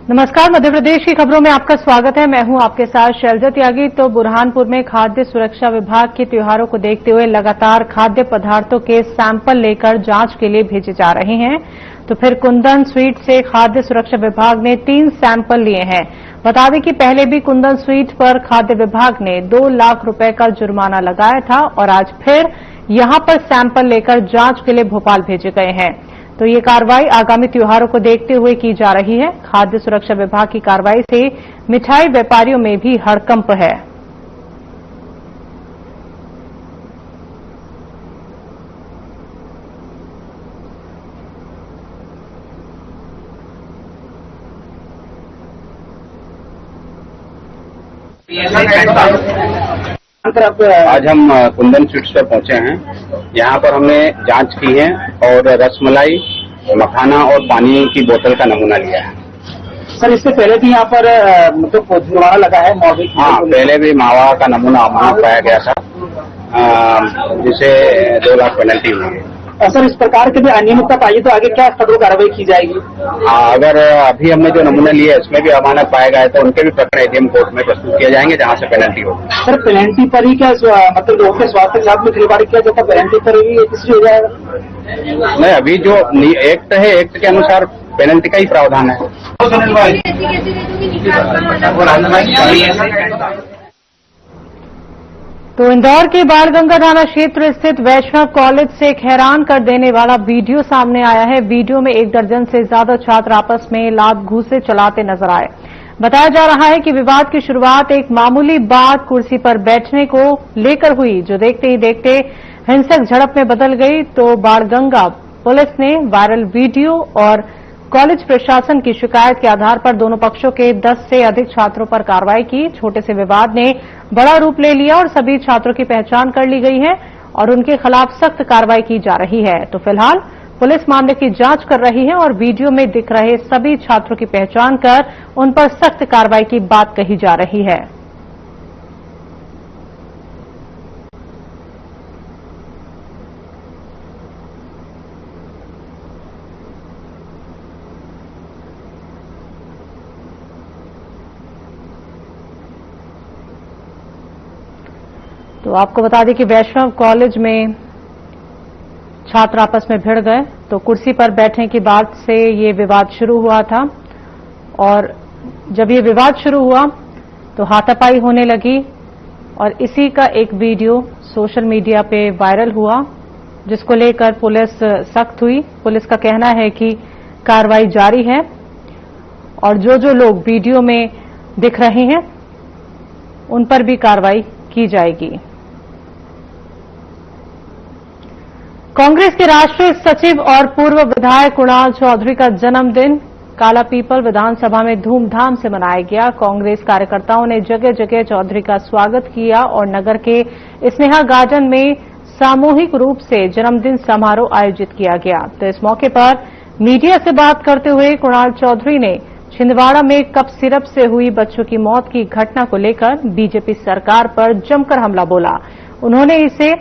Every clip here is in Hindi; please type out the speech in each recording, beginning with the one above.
नमस्कार, मध्य प्रदेश की खबरों में आपका स्वागत है। मैं हूं आपके साथ शैलजा त्यागी। तो बुरहानपुर में खाद्य सुरक्षा विभाग के त्योहारों को देखते हुए लगातार खाद्य पदार्थों के सैंपल लेकर जांच के लिए भेजे जा रहे हैं। तो फिर कुंदन स्वीट से खाद्य सुरक्षा विभाग ने 3 सैंपल लिए हैं। बता दें कि पहले भी कुंदन स्वीट पर खाद्य विभाग ने 2 लाख रुपए का जुर्माना लगाया था और आज फिर यहां पर सैंपल लेकर जांच के लिए भोपाल भेजे गए हैं। तो ये कार्रवाई आगामी त्योहारों को देखते हुए की जा रही है। खाद्य सुरक्षा विभाग की कार्रवाई से मिठाई व्यापारियों में भी हड़कंप है। आज हम कुंदन स्वीट्स पर पहुंचे हैं। यहाँ पर हमने जांच की है और रसमलाई, मखाना और पानी की बोतल का नमूना लिया है। सर, इससे पहले भी यहाँ पर मतलब जुर्माना लगा है? हाँ, पहले भी मावा का नमूना अमानत पाया गया था, जिसे 2 लाख पेनल्टी हुई है। सर, इस प्रकार की भी अनियमितता पाई तो आगे क्या कठोर कार्रवाई की जाएगी? अगर अभी हमने जो नमूना लिया है इसमें भी अमानत पाया गया है तो उनके भी प्रकरण एडीएम कोर्ट में प्रस्तुत किए जाएंगे, जहाँ से पेनल्टी होगी। सर, पेनल्टी पर ही क्या मतलब लोगों के स्वास्थ्य के साथ में खिलवाड़ किया जाता, पेनल्टी पर ही किसी हो जाएगा? नहीं, अभी जो एक्ट है, एक्ट के अनुसार पेनल्टी का ही प्रावधान है। तो इंदौर के बाणगंगा थाना क्षेत्र स्थित वैष्णव कॉलेज से एक हैरान कर देने वाला वीडियो सामने आया है। वीडियो में 1 दर्जन से ज्यादा छात्र आपस में लात घूंसे चलाते नजर आए। बताया जा रहा है कि विवाद की शुरुआत एक मामूली बात कुर्सी पर बैठने को लेकर हुई, जो देखते ही देखते हिंसक झड़प में बदल गई। तो बाणगंगा पुलिस ने वायरल वीडियो और कॉलेज प्रशासन की शिकायत के आधार पर दोनों पक्षों के 10 से अधिक छात्रों पर कार्रवाई की। छोटे से विवाद ने बड़ा रूप ले लिया और सभी छात्रों की पहचान कर ली गई है और उनके खिलाफ सख्त कार्रवाई की जा रही है। तो फिलहाल पुलिस मामले की जांच कर रही है और वीडियो में दिख रहे सभी छात्रों की पहचान कर उन पर सख्त कार्रवाई की बात कही जा रही है। तो आपको बता दें कि वैष्णव कॉलेज में छात्र आपस में भिड़ गए। तो कुर्सी पर बैठने की बात से ये विवाद शुरू हुआ था और जब ये विवाद शुरू हुआ तो हाथापाई होने लगी और इसी का एक वीडियो सोशल मीडिया पे वायरल हुआ, जिसको लेकर पुलिस सख्त हुई। पुलिस का कहना है कि कार्रवाई जारी है और जो लोग वीडियो में दिख रहे हैं उन पर भी कार्रवाई की जाएगी। कांग्रेस के राष्ट्रीय सचिव और पूर्व विधायक कुणाल चौधरी का जन्मदिन कालापीपल विधानसभा में धूमधाम से मनाया गया। कांग्रेस कार्यकर्ताओं ने जगह जगह चौधरी का स्वागत किया और नगर के स्नेहा गार्डन में सामूहिक रूप से जन्मदिन समारोह आयोजित किया गया। तो इस मौके पर मीडिया से बात करते हुए कुणाल चौधरी ने छिंदवाड़ा में कप सिरप से हुई बच्चों की मौत की घटना को लेकर बीजेपी सरकार पर जमकर हमला बोला। उन्होंने इसे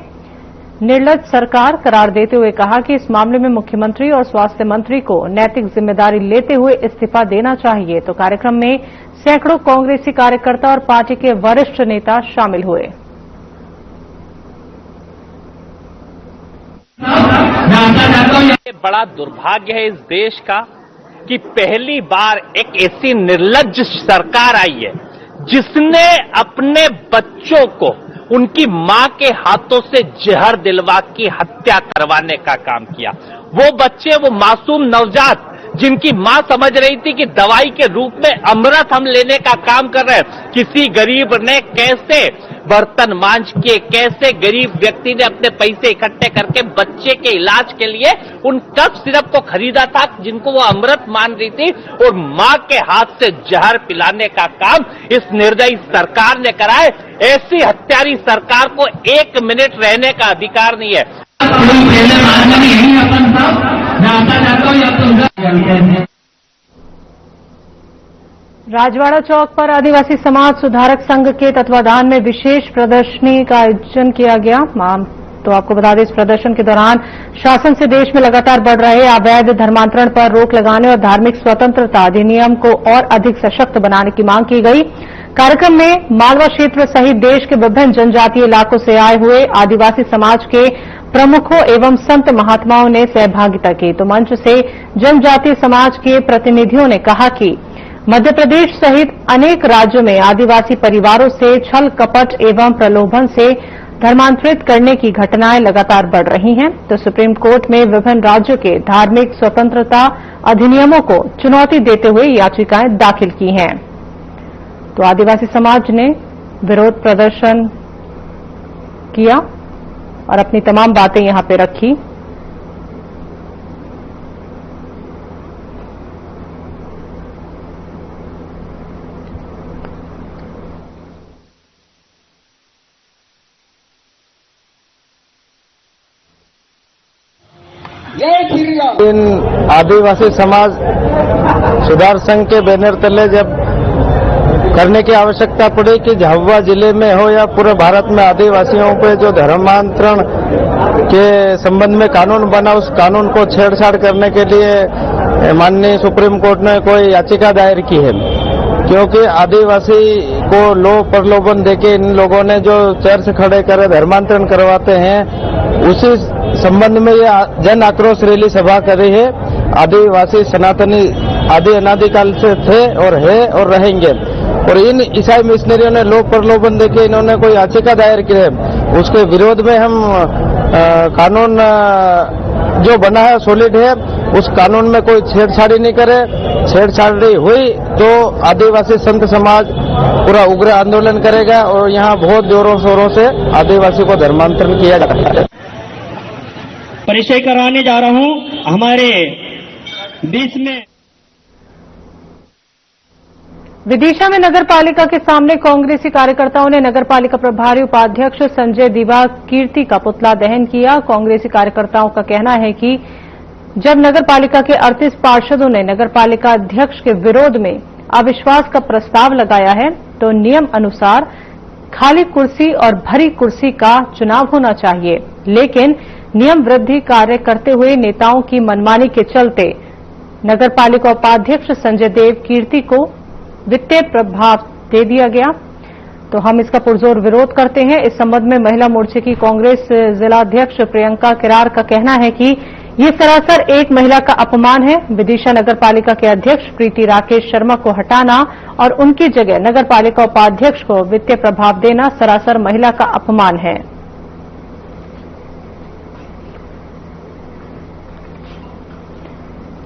निर्लज सरकार करार देते हुए कहा कि इस मामले में मुख्यमंत्री और स्वास्थ्य मंत्री को नैतिक जिम्मेदारी लेते हुए इस्तीफा देना चाहिए। तो कार्यक्रम में सैकड़ों कांग्रेसी कार्यकर्ता और पार्टी के वरिष्ठ नेता शामिल हुए। ये बड़ा दुर्भाग्य है इस देश का कि पहली बार एक ऐसी निर्लज्ज सरकार आई है जिसने अपने बच्चों को उनकी मां के हाथों से जहर दिलवा की हत्या करवाने का काम किया। वो बच्चे, वो मासूम नवजात जिनकी मां समझ रही थी कि दवाई के रूप में अमृत हम लेने का काम कर रहे हैं। किसी गरीब ने कैसे बर्तन मांज के, कैसे गरीब व्यक्ति ने अपने पैसे इकट्ठे करके बच्चे के इलाज के लिए उन कप सिरप को खरीदा था जिनको वो अमृत मान रही थी, और मां के हाथ से जहर पिलाने का काम इस निर्दयी सरकार ने करा है। ऐसी हत्यारी सरकार को 1 मिनट रहने का अधिकार नहीं है। राजवाड़ा चौक पर आदिवासी समाज सुधारक संघ के तत्वाधान में विशेष प्रदर्शनी का आयोजन किया गया। तो आपको बता दें, इस प्रदर्शन के दौरान शासन से देश में लगातार बढ़ रहे अवैध धर्मांतरण पर रोक लगाने और धार्मिक स्वतंत्रता अधिनियम को और अधिक सशक्त बनाने की मांग की गई। कार्यक्रम में मालवा क्षेत्र सहित देश के विभिन्न जनजातीय इलाकों से आए हुए आदिवासी समाज के प्रमुखों एवं संत महात्माओं ने सहभागिता की। तो मंच से जनजातीय समाज के प्रतिनिधियों ने कहा कि मध्य प्रदेश सहित अनेक राज्यों में आदिवासी परिवारों से छल कपट एवं प्रलोभन से धर्मांतरित करने की घटनाएं लगातार बढ़ रही हैं। तो सुप्रीम कोर्ट में विभिन्न राज्यों के धार्मिक स्वतंत्रता अधिनियमों को चुनौती देते हुए याचिकाएं दाखिल की हैं। तो आदिवासी समाज ने विरोध प्रदर्शन किया और अपनी तमाम बातें यहां पे रखी। इन आदिवासी समाज सुधार संघ के बैनर तले जब करने की आवश्यकता पड़ी कि झाबुआ जिले में हो या पूरे भारत में आदिवासियों पे जो धर्मांतरण के संबंध में कानून बना, उस कानून को छेड़छाड़ करने के लिए माननीय सुप्रीम कोर्ट ने कोई याचिका दायर की है, क्योंकि आदिवासी को लोभ प्रलोभन देके इन लोगों ने जो चर्च खड़े करे धर्मांतरण करवाते हैं, उसी संबंध में ये जन आक्रोश रैली सभा करी है। आदिवासी सनातनी आदि अनादिकाल से थे और है और रहेंगे, और इन ईसाई मिशनरियों ने लोभ प्रलोभन देके इन्होंने कोई याचिका दायर की है, उसके विरोध में हम कानून जो बना है सॉलिड है, उस कानून में कोई छेड़छाड़ी नहीं करे। छेड़छाड़ी हुई तो आदिवासी संत समाज पूरा उग्र आंदोलन करेगा और यहाँ बहुत जोरों शोरों से आदिवासी को धर्मांतरण किया जाता है। परिचय करवाने जा रहा हूं हमारे बीच में। विदिशा में नगर पालिका के सामने कांग्रेसी कार्यकर्ताओं ने नगर पालिका प्रभारी उपाध्यक्ष संजय दिवा कीर्ति का पुतला दहन किया। कांग्रेसी कार्यकर्ताओं का कहना है कि जब नगर पालिका के 38 पार्षदों ने नगर पालिका अध्यक्ष के विरोध में अविश्वास का प्रस्ताव लगाया है, तो नियम अनुसार खाली कुर्सी और भरी कुर्सी का चुनाव होना चाहिए, लेकिन नियम विरुद्ध कार्य करते हुए नेताओं की मनमानी के चलते नगर पालिका उपाध्यक्ष संजय देव कीर्ति को वित्तीय प्रभाव दे दिया गया। तो हम इसका पुरजोर विरोध करते हैं। इस संबंध में महिला मोर्चे की कांग्रेस जिलाध्यक्ष प्रियंका किरार का कहना है कि ये सरासर एक महिला का अपमान है। विदिशा नगर पालिका के अध्यक्ष प्रीति राकेश शर्मा को हटाना और उनकी जगह नगर पालिका उपाध्यक्ष को वित्तीय प्रभाव देना सरासर महिला का अपमान है।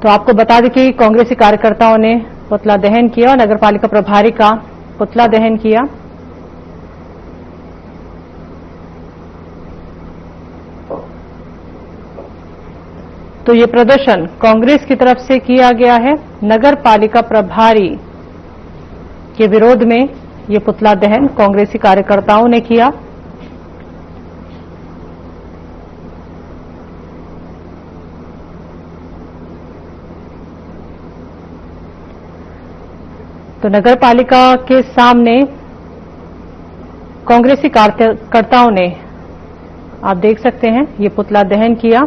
तो आपको बता दें कि कांग्रेसी कार्यकर्ताओं ने पुतला दहन किया और नगर पालिका प्रभारी का पुतला दहन किया। तो ये प्रदर्शन कांग्रेस की तरफ से किया गया है। नगर पालिका प्रभारी के विरोध में ये पुतला दहन कांग्रेसी कार्यकर्ताओं ने किया। तो नगर पालिका के सामने कांग्रेसी कार्यकर्ताओं ने, आप देख सकते हैं, ये पुतला दहन किया,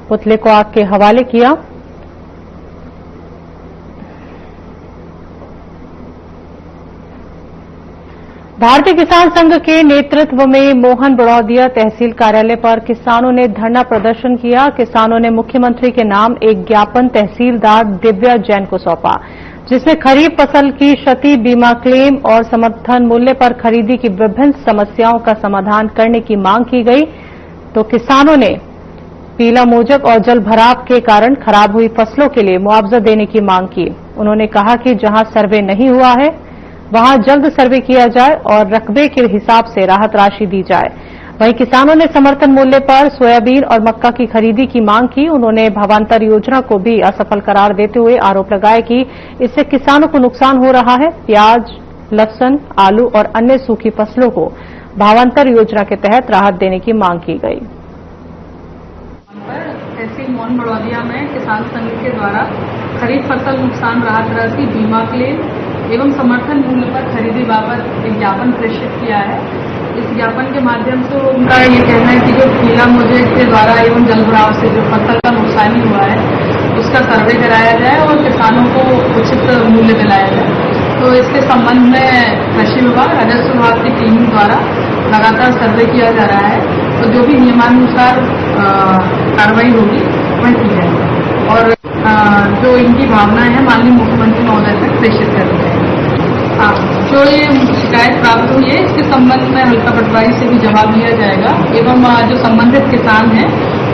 पुतले को आग के हवाले किया। भारतीय किसान संघ के नेतृत्व में मोहन बड़ौदिया तहसील कार्यालय पर किसानों ने धरना प्रदर्शन किया। किसानों ने मुख्यमंत्री के नाम एक ज्ञापन तहसीलदार दिव्या जैन को सौंपा, जिसमें खरीफ फसल की क्षति बीमा क्लेम और समर्थन मूल्य पर खरीदी की विभिन्न समस्याओं का समाधान करने की मांग की गई। तो किसानों ने पीला मोजक और जल भराव के कारण खराब हुई फसलों के लिए मुआवजा देने की मांग की। उन्होंने कहा कि जहां सर्वे नहीं हुआ है वहां जल्द सर्वे किया जाए और रकबे के हिसाब से राहत राशि दी जाए। वहीं किसानों ने समर्थन मूल्य पर सोयाबीन और मक्का की खरीदी की मांग की। उन्होंने भावांतर योजना को भी असफल करार देते हुए आरोप लगाया कि इससे किसानों को नुकसान हो रहा है। प्याज, लहसुन, आलू और अन्य सूखी फसलों को भावांतर योजना के तहत राहत देने की मांग की गई। तहसील मोहन बड़ौदिया में किसान संघ के द्वारा खरीफ फसल नुकसान राहत राशि, बीमा क्लेम एवं समर्थन मूल्य पर खरीदी बाबत एक ज्ञापन प्रेषित किया है। इस ज्ञापन के माध्यम से उनका ये कहना है कि जो पीला प्रोजेक्ट के द्वारा एवं जल भराव से जो फसल का नुकसानी हुआ है उसका सर्वे कराया जाए और किसानों को उचित मूल्य दिलाया जाए। तो इसके संबंध में कृषि विभाग, राजस्व विभाग की टीम द्वारा लगातार सर्वे किया जा रहा है, तो जो भी नियमानुसार कार्रवाई होगी वह की जाएगी और जो इनकी भावना है माननीय मुख्यमंत्री महोदय तक प्रेषित कर दी जाएगी। जो ये शिकायत प्राप्त हुई है इसके संबंध में हल्का पटवारी से भी जवाब दिया जाएगा एवं जो संबंधित किसान हैं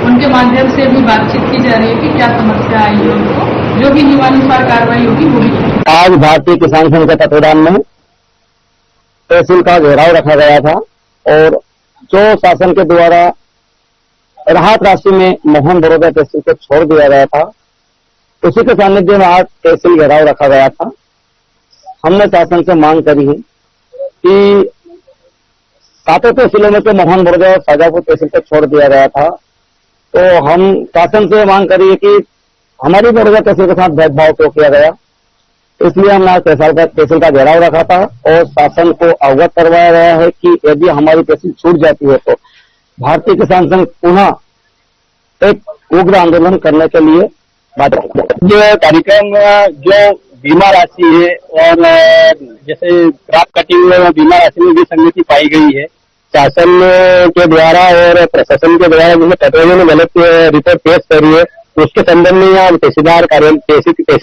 उनके माध्यम से भी बातचीत की जा रही है कि क्या समस्या आई है उनको, जो भी नियमानुसार कार्रवाई होगी वो भी की। आज भारतीय किसान संघ के तत्वाधान में तहसील का घेराव रखा गया था और जो शासन के द्वारा राहत राशि में मोहन बड़ौदा तहसील को छोड़ दिया गया था, उसी के सानिध्य में आज तहसील घेराव रखा गया था। हमने शासन से मांग करी है कि सातों तहसीलों में तो मोहन बड़ौदा और शाजापुर तहसील को छोड़ दिया गया था, तो हम शासन से मांग करी है कि हमारी बड़ौदा तहसील के साथ भेदभाव क्यों किया गया। इसलिए हमने आज तहसील का घेराव रखा था और शासन को अवगत करवाया गया है कि यदि हमारी तहसील छूट जाती है तो भारतीय किसान संघ पुनः एक उग्र आंदोलन करने के लिए बात करेगा। ये कार्यक्रम जो बीमा राशि है और जैसे क्रॉप कटिंग में बीमा राशि में भी संगति पाई गई है, शासन के द्वारा और प्रशासन के द्वारा जिसमें पटवारियों ने गलत रिपोर्ट पेश करी है उसके संबंध में यहाँ तहसील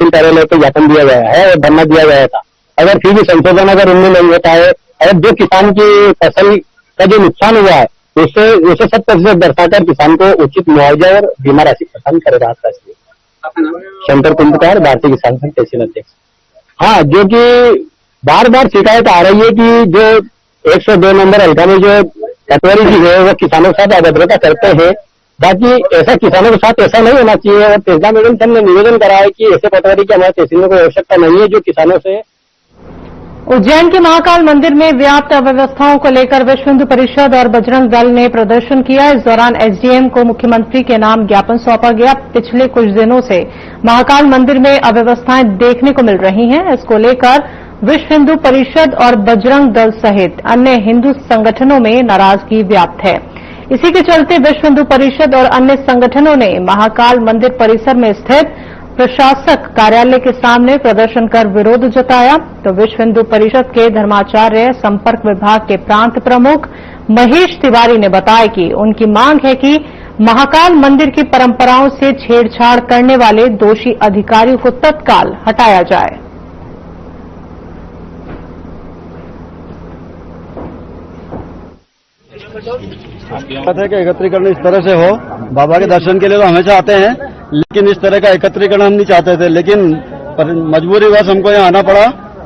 कार्यालय को ज्ञापन दिया गया है और धरना दिया गया था। अगर फिर भी संशोधन अगर उनमें नहीं होता है और जो किसान की फसल का जो नुकसान हुआ है उसे 100% दर्शाकर किसान को उचित मुआवजा और बीमा राशि प्रदान करेगा। शंकर कुंभकार, भारतीय किसान संघ तहसील अध्यक्ष। हाँ, जो कि बार बार शिकायत आ रही है कि जो 102 नंबर हल्का में जो पटवारी जी है वो किसानों के साथ अभद्रता करते हैं, बाकी ऐसा किसानों के साथ ऐसा नहीं होना चाहिए। और तेजला मैडम सर ने निवेदन करा है कि ऐसे पटवारी की हमारे तहसील में कोई आवश्यकता नहीं है जो किसानों से। उज्जैन के महाकाल मंदिर में व्याप्त अव्यवस्थाओं को लेकर विश्व हिंदू परिषद और बजरंग दल ने प्रदर्शन किया। इस दौरान एसडीएम को मुख्यमंत्री के नाम ज्ञापन सौंपा गया। पिछले कुछ दिनों से महाकाल मंदिर में अव्यवस्थाएं देखने को मिल रही हैं। इसको लेकर विश्व हिंदू परिषद और बजरंग दल सहित अन्य हिंदू संगठनों में नाराजगी व्याप्त है। इसी के चलते विश्व हिंदू परिषद और अन्य संगठनों ने महाकाल मंदिर परिसर में स्थित प्रशासक कार्यालय के सामने प्रदर्शन कर विरोध जताया। तो विश्व हिंदू परिषद के धर्माचार्य संपर्क विभाग के प्रांत प्रमुख महेश तिवारी ने बताया कि उनकी मांग है कि महाकाल मंदिर की परंपराओं से छेड़छाड़ करने वाले दोषी अधिकारियों को तत्काल हटाया जाए। है कि एकत्रीकरण इस तरह से हो, बाबा के दर्शन के लिए तो हमेशा आते हैं, लेकिन इस तरह का एकत्रीकरण हम नहीं चाहते थे, लेकिन मजबूरीवश हमको यहाँ आना पड़ा।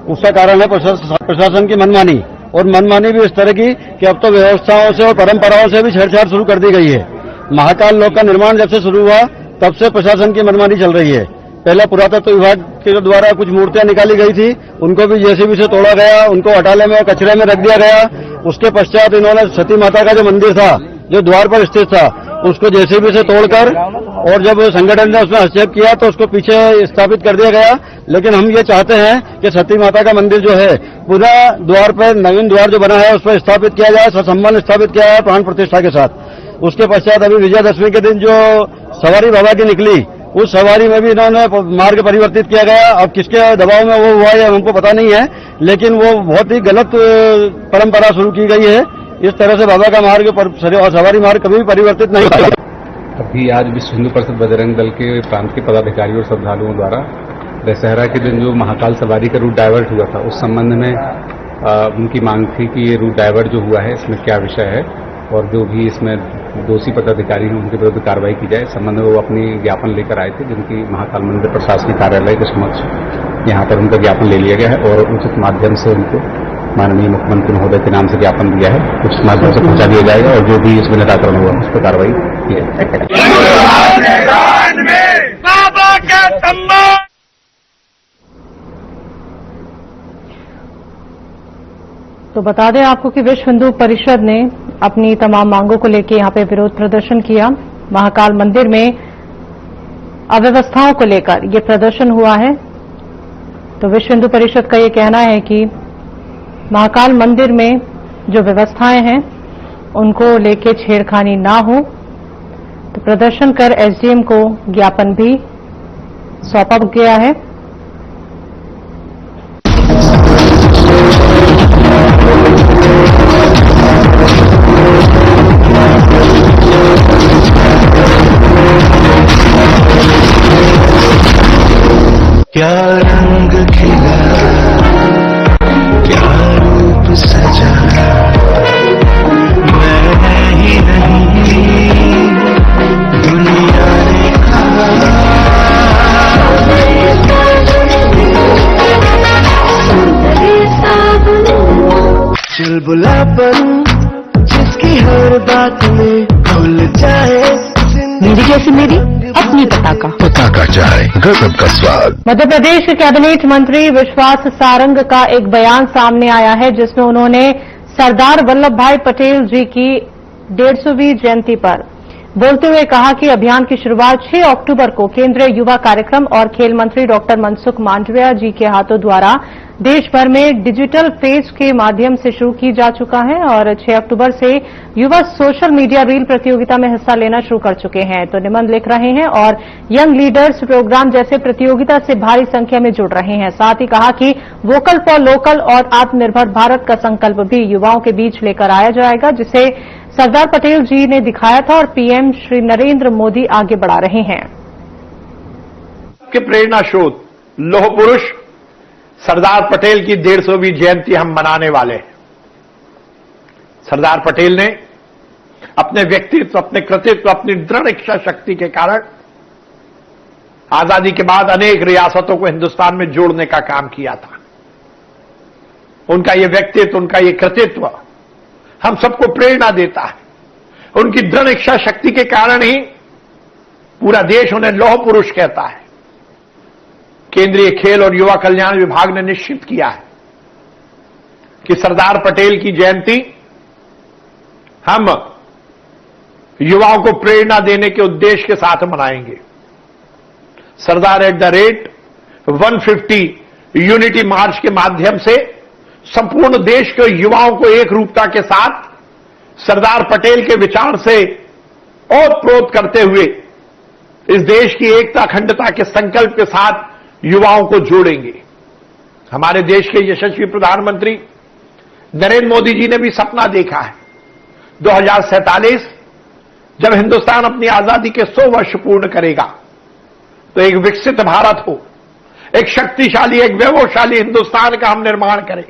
उसका कारण है प्रशासन की मनमानी, और मनमानी भी इस तरह की कि अब तो व्यवस्थाओं से और परंपराओं से भी छेड़छाड़ शुरू कर दी गई है। महाकाल लोक का निर्माण जब से शुरू हुआ तब से प्रशासन की मनमानी चल रही है। पहले पुरातत्व विभाग के द्वारा कुछ मूर्तियां निकाली गई थी, उनको भी जेसीबी से तोड़ा गया, उनको अटाले में कचरे में रख दिया गया। उसके पश्चात इन्होंने सती माता का जो मंदिर था जो द्वार पर स्थित था उसको जेसीबी से तोड़कर, और जब संगठन ने उसमें हस्तक्षेप किया तो उसको पीछे स्थापित कर दिया गया। लेकिन हम ये चाहते हैं कि सती माता का मंदिर जो है पूरा द्वार पर नवीन द्वार जो बना है उस पर स्थापित किया जाए, ससम्मान स्थापित किया जाए प्राण प्रतिष्ठा के साथ। उसके पश्चात अभी विजयादशमी के दिन जो सवारी बाबा की निकली उस सवारी में भी इन्होंने मार्ग परिवर्तित किया गया। अब किसके दबाव में वो हुआ है हमको पता नहीं है, लेकिन वो बहुत ही गलत परंपरा शुरू की गई है। इस तरह से बाबा का मार्ग और सवारी मार्ग कभी भी परिवर्तित नहीं होगा। अभी आज विश्व हिंदू परिषद बजरंग दल के प्रांत के पदाधिकारियों और श्रद्धालुओं द्वारा दशहरा के दिन जो महाकाल सवारी का रूट डाइवर्ट हुआ था उस संबंध में उनकी मांग थी कि ये रूट डाइवर्ट जो हुआ है इसमें क्या विषय है और जो भी इसमें दोषी पदाधिकारी हैं उनके विरुद्ध कार्रवाई की जाए। इस संबंध में वो अपनी ज्ञापन लेकर आए थे, जिनकी महाकाल मंदिर प्रशासनिक कार्यालय के समक्ष यहाँ पर उनका ज्ञापन ले लिया गया है और उचित माध्यम से उनको माननीय मुख्यमंत्री महोदय के नाम से ज्ञापन दिया है, उचित माध्यम से पहुंचा दिया जाएगा और जो भी इसमें निराकरण हुआ उस पर कार्रवाई की जाएगी। तो बता दें आपको कि विश्व हिंदू परिषद ने अपनी तमाम मांगों को लेकर यहां पे विरोध प्रदर्शन किया। महाकाल मंदिर में अव्यवस्थाओं को लेकर ये प्रदर्शन हुआ है। तो विश्व हिंदू परिषद का ये कहना है कि महाकाल मंदिर में जो व्यवस्थाएं हैं उनको लेके छेड़खानी ना हो, तो प्रदर्शन कर एसडीएम को ज्ञापन भी सौंपा गया है। क्या रंग खिला, क्या रूप सजा, मैं ही नहीं दुनिया ने कहा। चल बुला पर जिसकी हर बात में भूल जाए, मेरी जैसी मेरी अपनी पताका चाय, गजब का स्वाद। मध्य प्रदेश के कैबिनेट मंत्री विश्वास सारंग का एक बयान सामने आया है, जिसमें उन्होंने सरदार वल्लभ भाई पटेल जी की 150वीं जयंती पर बोलते हुए कहा कि अभियान की शुरुआत 6 अक्टूबर को केंद्रीय युवा कार्यक्रम और खेल मंत्री डॉक्टर मनसुख मांडविया जी के हाथों द्वारा देश भर में डिजिटल पेज के माध्यम से शुरू की जा चुका है और 6 अक्टूबर से युवा सोशल मीडिया रील प्रतियोगिता में हिस्सा लेना शुरू कर चुके हैं। तो निबंध लिख रहे हैं और यंग लीडर्स प्रोग्राम जैसे प्रतियोगिता से भारी संख्या में जुड़ रहे हैं। साथ ही कहा कि वोकल फॉर लोकल और आत्मनिर्भर भारत का संकल्प भी युवाओं के बीच लेकर आया जाएगा, जिसे सरदार पटेल जी ने दिखाया था और पीएम श्री नरेंद्र मोदी आगे बढ़ा रहे हैं। के प्रेरणा स्रोत लौह पुरुष सरदार पटेल की 150वीं जयंती हम मनाने वाले हैं। सरदार पटेल ने अपने व्यक्तित्व, अपने कृतित्व, अपनी दृढ़ इच्छा शक्ति के कारण आजादी के बाद अनेक रियासतों को हिंदुस्तान में जोड़ने का काम किया था। उनका ये व्यक्तित्व, उनका ये कृतित्व हम सबको प्रेरणा देता है। उनकी दृढ़ इच्छा शक्ति के कारण ही पूरा देश उन्हें लौह पुरुष कहता है। केंद्रीय खेल और युवा कल्याण विभाग ने निश्चित किया है कि सरदार पटेल की जयंती हम युवाओं को प्रेरणा देने के उद्देश्य के साथ मनाएंगे। सरदार @150 यूनिटी मार्च के माध्यम से संपूर्ण देश के युवाओं को एक रूपता के साथ सरदार पटेल के विचार से ओतप्रोत करते हुए इस देश की एकता अखंडता के संकल्प के साथ युवाओं को जोड़ेंगे। हमारे देश के यशस्वी प्रधानमंत्री नरेंद्र मोदी जी ने भी सपना देखा है 2047 जब हिंदुस्तान अपनी आजादी के 100 वर्ष पूर्ण करेगा तो एक विकसित भारत हो, एक शक्तिशाली, एक वैभवशाली हिंदुस्तान का हम निर्माण करें।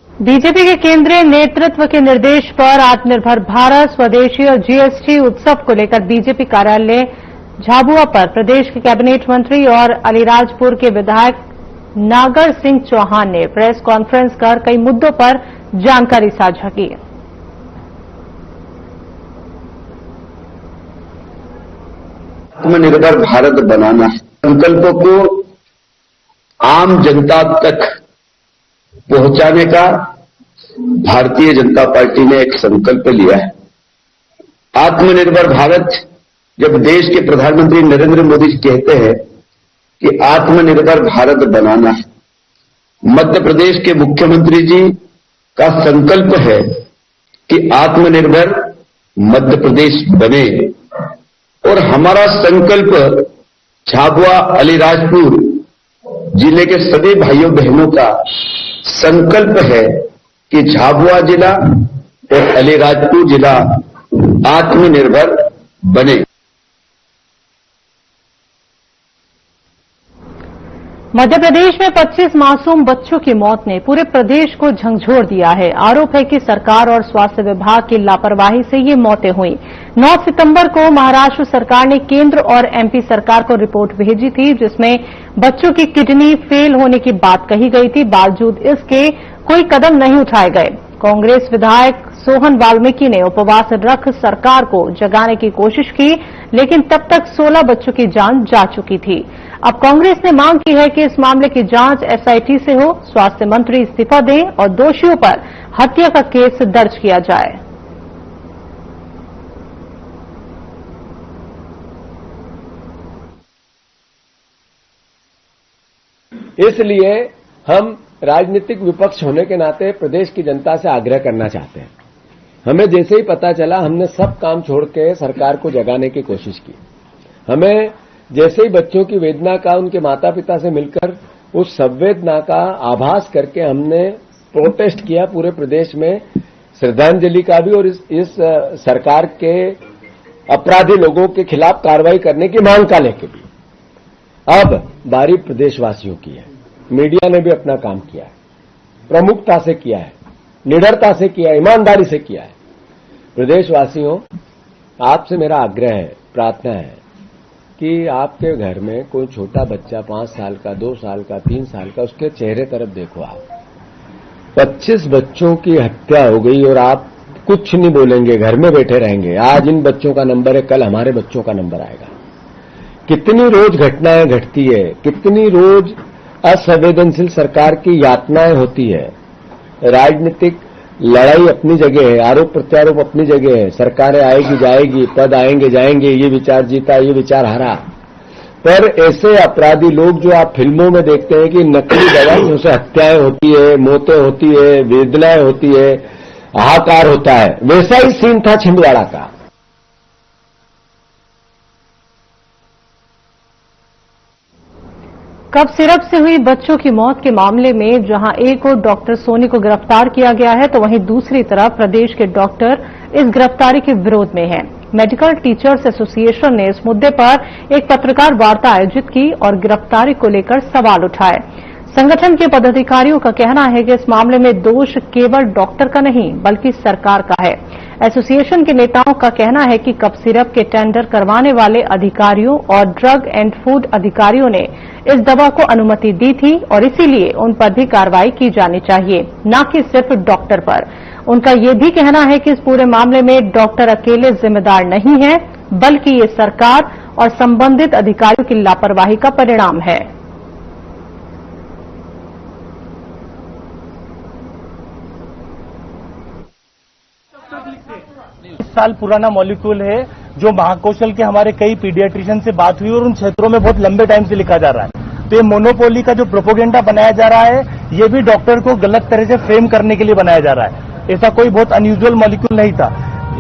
बीजेपी के केंद्रीय नेतृत्व के निर्देश पर आत्मनिर्भर भारत, स्वदेशी और जीएसटी उत्सव को लेकर बीजेपी कार्यालय झाबुआ पर प्रदेश के कैबिनेट मंत्री और अलीराजपुर के विधायक नागर सिंह चौहान ने प्रेस कॉन्फ्रेंस कर कई मुद्दों पर जानकारी साझा की। आत्मनिर्भर भारत बनाना संकल्पों को आम जनता तक पहुंचाने का भारतीय जनता पार्टी ने एक संकल्प लिया है। आत्मनिर्भर भारत, जब देश के प्रधानमंत्री नरेंद्र मोदी जी कहते हैं कि आत्मनिर्भर भारत बनाना है, मध्य प्रदेश के मुख्यमंत्री जी का संकल्प है कि आत्मनिर्भर मध्य प्रदेश बने और हमारा संकल्प झाबुआ अलीराजपुर जिले के सभी भाइयों बहनों का संकल्प है कि झाबुआ जिला और अलीराजपुर जिला आत्मनिर्भर बने। मध्य प्रदेश में 25 मासूम बच्चों की मौत ने पूरे प्रदेश को झंझोर दिया है। आरोप है कि सरकार और स्वास्थ्य विभाग की लापरवाही से ये मौतें हुई। 9 सितंबर को महाराष्ट्र सरकार ने केंद्र और एमपी सरकार को रिपोर्ट भेजी थी, जिसमें बच्चों की किडनी फेल होने की बात कही गई थी। बावजूद इसके कोई कदम नहीं उठाए गए। कांग्रेस विधायक सोहन वाल्मीकि ने उपवास रख सरकार को जगाने की कोशिश की, लेकिन तब तक 16 बच्चों की जान जा चुकी थी। अब कांग्रेस ने मांग की है कि इस मामले की जांच एसआईटी से हो, स्वास्थ्य मंत्री इस्तीफा दें और दोषियों पर हत्या का केस दर्ज किया जाए। इसलिए हम राजनीतिक विपक्ष होने के नाते प्रदेश की जनता से आग्रह करना चाहते हैं। हमें जैसे ही पता चला, हमने सब काम छोड़ के सरकार को जगाने की कोशिश की। हमें जैसे ही बच्चों की वेदना का उनके माता पिता से मिलकर उस संवेदना का आभास करके हमने प्रोटेस्ट किया पूरे प्रदेश में, श्रद्धांजलि का भी और इस सरकार के अपराधी लोगों के खिलाफ कार्रवाई करने की मांग का लेके भी। अब बारी प्रदेशवासियों की है। मीडिया ने भी अपना काम किया है, प्रमुखता से किया है, निडरता से किया है, ईमानदारी से किया है। प्रदेशवासियों, आपसे मेरा आग्रह है, प्रार्थना है कि आपके घर में कोई छोटा बच्चा 5 साल का, 2 साल का, 3 साल का, उसके चेहरे तरफ देखो आप। 25 बच्चों की हत्या हो गई और आप कुछ नहीं बोलेंगे, घर में बैठे रहेंगे। आज इन बच्चों का नंबर है, कल हमारे बच्चों का नंबर आएगा। कितनी रोज घटनाएं घटती है, कितनी रोज असंवेदनशील सरकार की यातनाएं होती है। राजनीतिक लड़ाई अपनी जगह है, आरोप प्रत्यारोप अपनी जगह है, सरकारें आएगी जाएगी, पद आएंगे जाएंगे, ये विचार जीता, ये विचार हारा। पर ऐसे अपराधी लोग जो आप फिल्मों में देखते हैं कि नकली दवाइयों से हत्याएं होती है, मौतें होती है, वेदनाएं होती है, हाहाकार होता है, वैसा ही सीन था छिंदवाड़ा का। कफ सिरप से हुई बच्चों की मौत के मामले में जहां एक और डॉक्टर सोनी को गिरफ्तार किया गया है, तो वहीं दूसरी तरफ प्रदेश के डॉक्टर इस गिरफ्तारी के विरोध में हैं। मेडिकल टीचर्स एसोसिएशन ने इस मुद्दे पर एक पत्रकार वार्ता आयोजित की और गिरफ्तारी को लेकर सवाल उठाए। संगठन के पदाधिकारियों का कहना है कि इस मामले में दोष केवल डॉक्टर का नहीं बल्कि सरकार का है। एसोसिएशन के नेताओं का कहना है कि कफ सिरप के टेंडर करवाने वाले अधिकारियों और ड्रग एंड फूड अधिकारियों ने इस दवा को अनुमति दी थी और इसीलिए उन पर भी कार्रवाई की जानी चाहिए, न कि सिर्फ डॉक्टर पर। उनका ये भी कहना है कि इस पूरे मामले में डॉक्टर अकेले जिम्मेदार नहीं है, बल्कि ये सरकार और संबंधित अधिकारियों की लापरवाही का परिणाम है। साल पुराना मॉलिक्यूल है जो महाकौशल के हमारे कई पीडियाट्रिशियन से बात हुई और उन क्षेत्रों में बहुत लंबे टाइम से लिखा जा रहा है। तो ये मोनोपोली का जो प्रोपोगेंडा बनाया जा रहा है, ये भी डॉक्टर को गलत तरह से फ्रेम करने के लिए बनाया जा रहा है। ऐसा कोई बहुत अनयूजुअल मॉलिक्यूल नहीं था।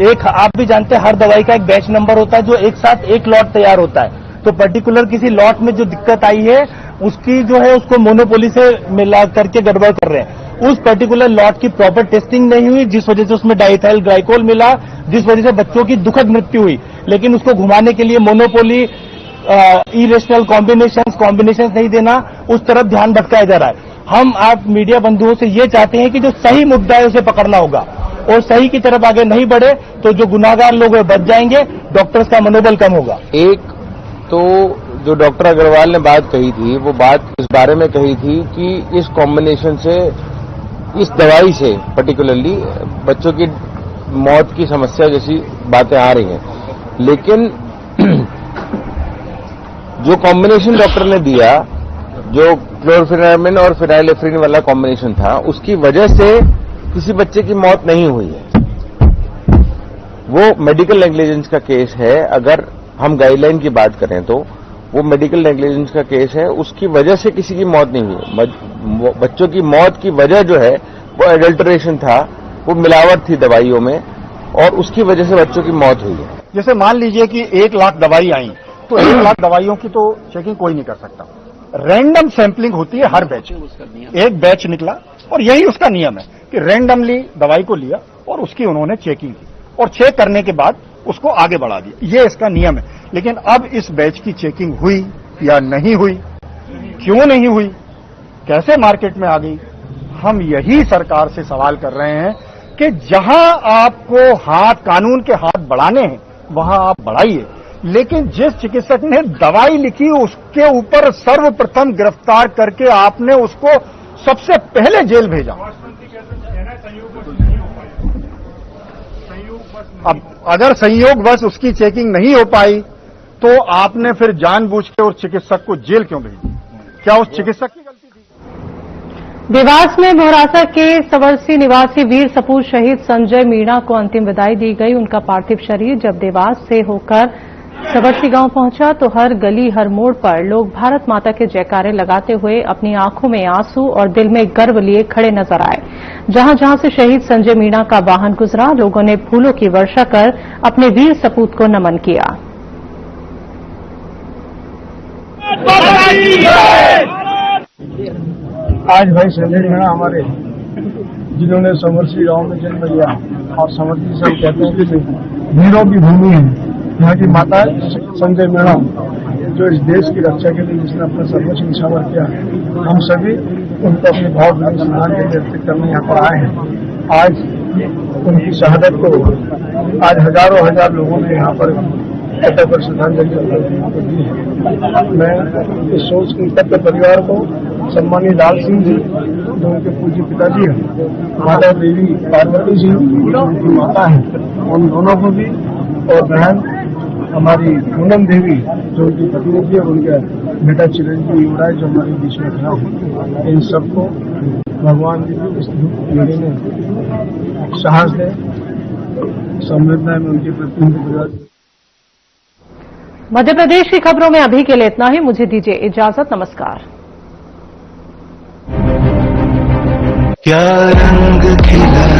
एक आप भी जानते हैं, हर दवाई का एक बैच नंबर होता है जो एक साथ एक लॉट तैयार होता है। तो पर्टिकुलर किसी लॉट में जो दिक्कत आई है, उसकी जो है उसको मोनोपोली से मिला करके गड़बड़ कर रहे हैं। उस पर्टिकुलर लॉट की प्रॉपर टेस्टिंग नहीं हुई, जिस वजह से उसमें डाइथाइल ग्लाइकोल मिला, जिस वजह से बच्चों की दुखद मृत्यु हुई। लेकिन उसको घुमाने के लिए मोनोपोली, इरेशनल कॉम्बिनेशंस नहीं देना, उस तरफ ध्यान भटकाया जा रहा है। हम आप मीडिया बंधुओं से ये चाहते हैं कि जो सही मुद्दा है उसे पकड़ना होगा और सही की तरफ आगे नहीं बढ़े तो जो गुनाहगार लोग हैं बच जाएंगे, डॉक्टर्स का मनोबल कम होगा। एक तो जो डॉक्टर अग्रवाल ने बात कही थी, वो बात इस बारे में कही थी कि इस कॉम्बिनेशन से, इस दवाई से पर्टिकुलरली बच्चों की मौत की समस्या जैसी बातें आ रही हैं। लेकिन जो कॉम्बिनेशन डॉक्टर ने दिया, जो क्लोरफेनामिन और फिनाइलेफ्रिन वाला कॉम्बिनेशन था, उसकी वजह से किसी बच्चे की मौत नहीं हुई है। वो मेडिकल नेग्लिजेंस का केस है। अगर हम गाइडलाइन की बात करें तो वो मेडिकल नेग्लिजेंस का केस है, उसकी वजह से किसी की मौत नहीं हुई। बच्चों की मौत की वजह जो है वो एडल्टरेशन था, वो मिलावट थी दवाइयों में, और उसकी वजह से बच्चों की मौत हुई है। जैसे मान लीजिए कि 1 लाख दवाई आई, तो 1 लाख दवाइयों की तो चेकिंग कोई नहीं कर सकता। रैंडम सैंपलिंग होती है हर बैच। एक बैच निकला और यही उसका नियम है कि रैंडमली दवाई को लिया और उसकी उन्होंने चेकिंग की और चेक करने के बाद उसको आगे बढ़ा दिया। ये इसका नियम है। लेकिन अब इस बैच की चेकिंग हुई या नहीं हुई, क्यों नहीं हुई, कैसे मार्केट में आ गई, हम यही सरकार से सवाल कर रहे हैं कि जहां आपको कानून के हाथ बढ़ाने हैं वहां आप बढ़ाइए, लेकिन जिस चिकित्सक ने दवाई लिखी उसके ऊपर सर्वप्रथम गिरफ्तार करके आपने उसको सबसे पहले जेल भेजा। अब अगर संयोगवश उसकी चेकिंग नहीं हो पाई तो आपने फिर जानबूझ के उस चिकित्सक को जेल क्यों भेजी? क्या उस चिकित्सक की गलती थी? देवास में मोहरासा के सवरसी निवासी वीर सपूत शहीद संजय मीणा को अंतिम विदाई दी गई। उनका पार्थिव शरीर जब देवास से होकर सबरसी गांव पहुंचा तो हर गली हर मोड़ पर लोग भारत माता के जयकारे लगाते हुए अपनी आंखों में आंसू और दिल में गर्व लिए खड़े नजर आए। जहां जहां से शहीद संजय मीणा का वाहन गुजरा, लोगों ने फूलों की वर्षा कर अपने वीर सपूत को नमन किया। आज भाई संजय मीणा हमारे जिन्होंने समरसी गांव में जन्म लिया और समरसी से हम कहते हैं कि वीरों की भूमि है। यहाँ की माता संजय मीणा जो इस देश की रक्षा के लिए जिसने अपना सर्वोच्च निछावर किया, हम सभी उनको अपनी भावभीनी श्रद्धांजलि अर्पित करने यहाँ पर आए हैं। आज उनकी शहादत को आज हजारों हजार लोगों ने यहाँ पर एकत्र कर श्रद्धांजलि दी है। मैं इस सोच के तत्व परिवार को सम्मानीय लाल सिंह जी जो उनके पूज्य पिताजी हैं, माता देवी पार्वती जी जो उनकी माता है, उन दोनों को भी, और बहन हमारी पूनम देवी जो उनकी पत्नी थी, और उनके बेटा चिरंजीवी युवराज जो हमारे बीच में खड़ा है, इन सबको भगवान की इस पीढ़ी में साहस दे, संवेदना में उनके प्रति उनके परिवार। मध्य प्रदेश की खबरों में अभी के लिए इतना ही। मुझे दीजिए इजाजत। नमस्कार। क्या रंग खिला